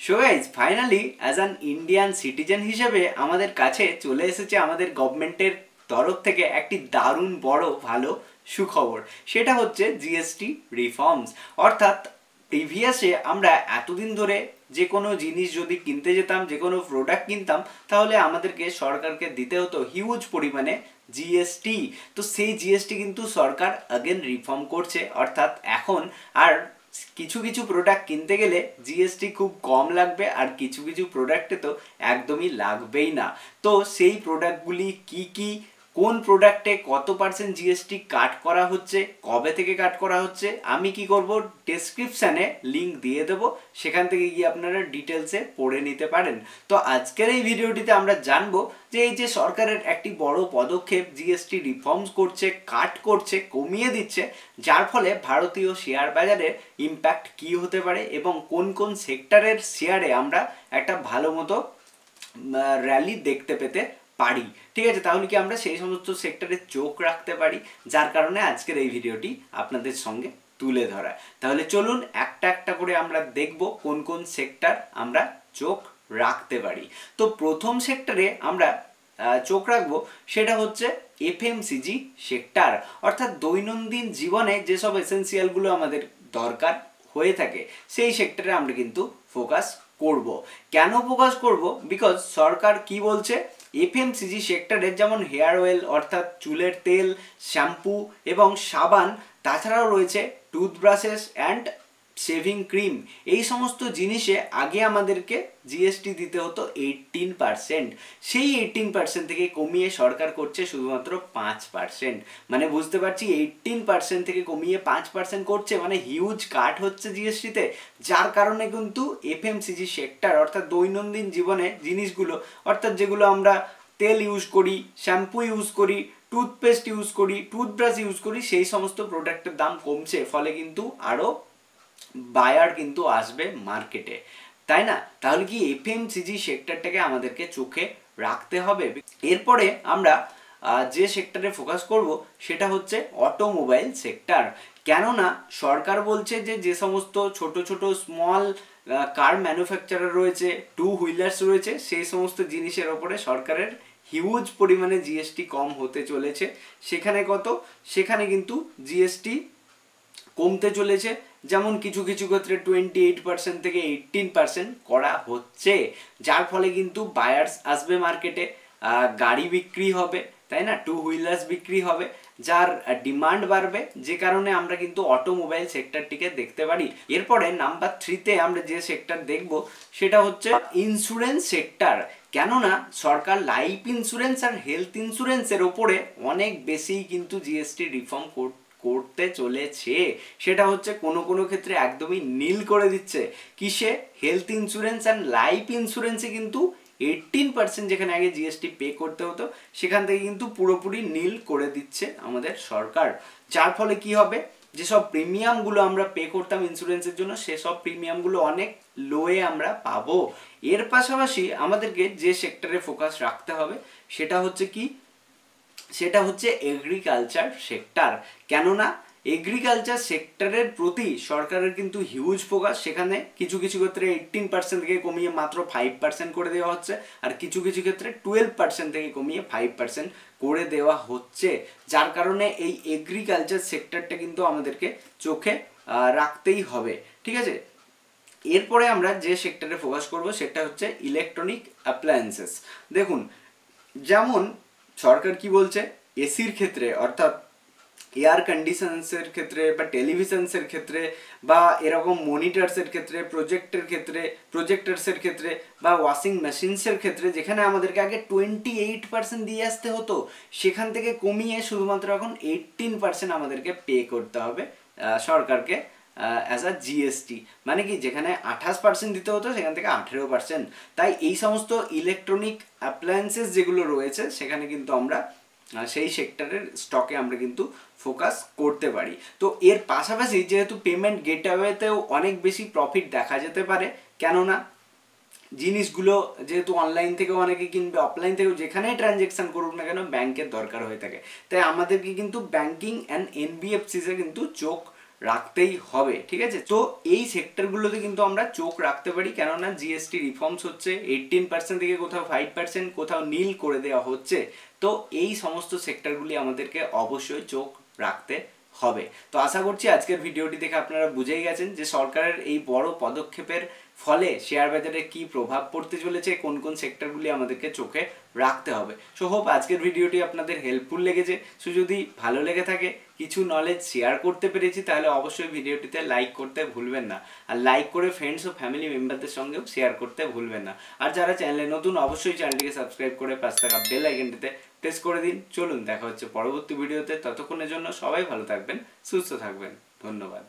So guys finally as an Indian citizen হিসেবে আমাদের কাছে চলে এসেছে আমাদের গভর্নমেন্টের তরফ থেকে একটি দারুণ বড় ভালো সুখবর। সেটা হচ্ছে জিএসটি রিফর্মস। অর্থাৎ প্রিভিয়াসে আমরা এতদিন ধরে যে কোনো জিনিস যদি কিনতে যেতাম, যে কোনো প্রোডাক্ট কিনতাম, তাহলে আমাদেরকে সরকারকে দিতে হতো হিউজ পরিমাণে জিএসটি। তো সেই জিএসটি কিন্তু সরকার আগেন রিফর্ম করছে, অর্থাৎ এখন আর কিছু কিছু প্রোডাক্ট কিনতে গেলে জিএসটি খুব কম লাগবে, আর কিছু কিছু প্রোডাক্টে তো একদমই লাগবেই না। তো সেই প্রোডাক্টগুলি কি কি, কোন প্রোডাক্টে কত পার্সেন্ট জিএসটি কাট করা হচ্ছে, কবে থেকে কাট করা হচ্ছে, আমি কি করব, ডেসক্রিপশানে লিঙ্ক দিয়ে দেবো, সেখান থেকে গিয়ে আপনারা ডিটেলসে পড়ে নিতে পারেন। তো আজকের এই ভিডিওটিতে আমরা জানবো যে এই যে সরকারের একটি বড় পদক্ষেপ, জিএসটি রিফর্মস করছে, কাট করছে, কমিয়ে দিচ্ছে, যার ফলে ভারতীয় শেয়ার বাজারে ইম্প্যাক্ট কি হতে পারে এবং কোন কোন সেক্টরের শেয়ারে আমরা একটা ভালো মতো র্যালি দেখতে পেতে পারি। ঠিক আছে, তাহলে কি আমরা সেই সমস্ত সেক্টরে চোখ রাখতে পারি, যার কারণে আজকের এই ভিডিওটি আপনাদের সঙ্গে তুলে ধরা। তাহলে চলুন একটা একটা করে আমরা দেখব কোন কোন সেক্টর আমরা চোখ রাখতে পারি। তো প্রথম সেক্টরে আমরা চোখ রাখবো সেটা হচ্ছে এফএমসিজি সেক্টর। অর্থাৎ দৈনন্দিন জীবনে যেসব এসেন্সিয়ালগুলো আমাদের দরকার হয়ে থাকে সেই সেক্টরে আমরা কিন্তু ফোকাস করব। কেন ফোকাস করব? বিকজ সরকার কি বলছে, এফএমসিজি সেক্টরে যেমন হেয়ার অয়েল অর্থাৎ চুলের তেল, শ্যাম্পু এবং সাবান, তাছাড়াও রয়েছে টুথব্রাশেস অ্যান্ড শেভিং ক্রিম, এই সমস্ত জিনিসে আগে আমাদেরকে জিএসটি দিতে হতো 18%। সেই 18% থেকে কমিয়ে সরকার করছে শুধুমাত্র 5%। মানে বুঝতে পারছি, 18% থেকে কমিয়ে 5% করছে, মানে হিউজ কাট হচ্ছে জিএসটিতে। যার কারণে কিন্তু এফএমসিজি সেক্টর অর্থাৎ দৈনন্দিন জীবনে জিনিসগুলো, অর্থাৎ যেগুলো আমরা তেল ইউজ করি, শ্যাম্পু ইউজ করি, টুথপেস্ট ইউজ করি, টুথব্রাশ ইউজ করি, সেই সমস্ত প্রোডাক্টের দাম কমছে, ফলে কিন্তু আরও বায়ার কিন্তু আসবে মার্কেটে, তাই না? তাহলে কি এফএমসিজি সেক্টরটাকে আমাদেরকে চোখে রাখতে হবে। এরপরে আমরা যে সেক্টরে ফোকাস করব সেটা হচ্ছে অটোমোবাইল সেক্টর। কেননা সরকার বলছে যে যে সমস্ত ছোট ছোট স্মল কার ম্যানুফ্যাকচারার রয়েছে, টু হুইলার্স রয়েছে, সেই সমস্ত জিনিসের ওপরে সরকারের হিউজ পরিমাণে জিএসটি কম হতে চলেছে। সেখানে কত? সেখানে কিন্তু জিএসটি কমতে চলেছে, যেমন কিছু কিছু ক্ষেত্রে 28% থেকে 18% করা হচ্ছে, যার ফলে কিন্তু বায়ার্স আসবে মার্কেটে, গাড়ি বিক্রি হবে, তাই না, টু হুইলার্স বিক্রি হবে, যার ডিমান্ড বাড়বে, যে কারণে আমরা কিন্তু অটোমোবাইল সেক্টরটিকে দেখতে পারি। এরপরে নাম্বার 3-তে আমরা যে সেক্টর দেখব সেটা হচ্ছে ইন্স্যুরেন্স সেক্টর। কেননা সরকার লাইফ ইন্স্যুরেন্স আর হেলথ ইন্স্যুরেন্সের ওপরে অনেক বেশি কিন্তু জিএসটি রিফর্ম করতে চলেছে। সেটা হচ্ছে কোনো কোনো ক্ষেত্রে একদমই নীল করে দিচ্ছে। কিসে? হেলথ ইন্স্যুরেন্স অ্যান্ড লাইফ ইন্স্যুরেন্সে কিন্তু 18% যেখানে আগে জিএসটি পে করতে হতো, সেখান থেকে কিন্তু পুরোপুরি নীল করে দিচ্ছে আমাদের সরকার। যার ফলে কি হবে, যেসব প্রিমিয়ামগুলো আমরা পে করতাম ইন্স্যুরেন্সের জন্য, সেসব প্রিমিয়ামগুলো অনেক লোয়ে আমরা পাবো। এর পাশাপাশি আমাদেরকে যে সেক্টরে ফোকাস রাখতে হবে সেটা হচ্ছে কি, সেটা হচ্ছে এগ্রিকালচার সেক্টর। কেননা এগ্রিকালচার সেক্টরের প্রতি সরকারের কিন্তু হিউজ ফোকাস। সেখানে কিছু কিছু ক্ষেত্রে 18% থেকে কমিয়ে মাত্র 5% করে দেওয়া হচ্ছে, আর কিছু কিছু ক্ষেত্রে 12% থেকে কমিয়ে 5% করে দেওয়া হচ্ছে, যার কারণে এই এগ্রিকালচার সেক্টরটা কিন্তু আমাদেরকে চোখে রাখতেই হবে। ঠিক আছে, এরপরে আমরা যে সেক্টরে ফোকাস করব সেটা হচ্ছে ইলেকট্রনিক অ্যাপ্লায়েন্সেস। দেখুন, যেমন সরকার কি বলছে, এসির ক্ষেত্রে অর্থাৎ এয়ার কন্ডিশনসের ক্ষেত্রে বা টেলিভিশনসের ক্ষেত্রে বা এরকম মনিটরসের ক্ষেত্রে, প্রজেক্টরসের ক্ষেত্রে বা ওয়াশিং মেশিনসের ক্ষেত্রে, যেখানে আমাদেরকে আগে 28% দিয়ে আসতে হতো, সেখান থেকে কমিয়ে শুধুমাত্র এখন 18% আমাদেরকে পে করতে হবে সরকারকে অ্যাজ আ জিএসটি। মানে কি, যেখানে 28% দিতে হতো সেখান থেকে 18%। তাই এই সমস্ত ইলেকট্রনিক অ্যাপ্লায়েন্সেস যেগুলো রয়েছে সেখানে কিন্তু আমরা সেই সেক্টরের স্টকে আমরা কিন্তু ফোকাস করতে পারি। তো এর পাশাপাশি যেহেতু পেমেন্ট গেটওয়েতেও অনেক বেশি প্রফিট দেখা যেতে পারে, কেননা জিনিসগুলো যেহেতু অনলাইন থেকেও অনেকে কিনবে, অফলাইন থেকেও যেখানেই ট্রানজ্যাকশান করুক না কেন ব্যাংকের দরকার হয়ে থাকে, তাই আমাদেরকে কিন্তু ব্যাংকিং অ্যান্ড এনবিএফসিসে কিন্তু চোখ রাখতেই হবে, ঠিক আছে। তো এই সেক্টরগুলোতে কিন্তু আমরা চোখ রাখতে পারি, কেননা জিএসটি রিফর্মস হচ্ছে, 18% থেকে কোথাও 5%, কোথাও নীল করে দেওয়া হচ্ছে। তো এই সমস্ত সেক্টরগুলি আমাদেরকে অবশ্যই চোখ রাখতে হবে। তো আশা করছি আজকের ভিডিওটি দেখে আপনারা বুঝেই গেছেন যে সরকারের এই বড় পদক্ষেপের ফলে শেয়ার বাজারে কি প্রভাব পড়তে চলেছে, কোন কোন সেক্টরগুলি আমাদেরকে চোখে রাখতে হবে। সো হোপ আজকের ভিডিওটি আপনাদের হেল্পফুল লেগেছে। সো যদি ভালো লেগে থাকে, কিছু নলেজ শেয়ার করতে পেরেছি, তাহলে অবশ্যই ভিডিওটিতে লাইক করতে ভুলবেন না। আর লাইক করে ফ্রেন্ডস ও ফ্যামিলি মেম্বারদের সঙ্গেও শেয়ার করতে ভুলবেন না। আর যারা চ্যানেলে নতুন, অবশ্যই চ্যানেলটিকে সাবস্ক্রাইব করে পাশে থাকা বেল আইকনটিতে প্রেস করে দিন। চলুন দেখা হচ্ছে পরবর্তী ভিডিওতে। ততক্ষণের জন্য সবাই ভালো থাকবেন, সুস্থ থাকবেন। ধন্যবাদ।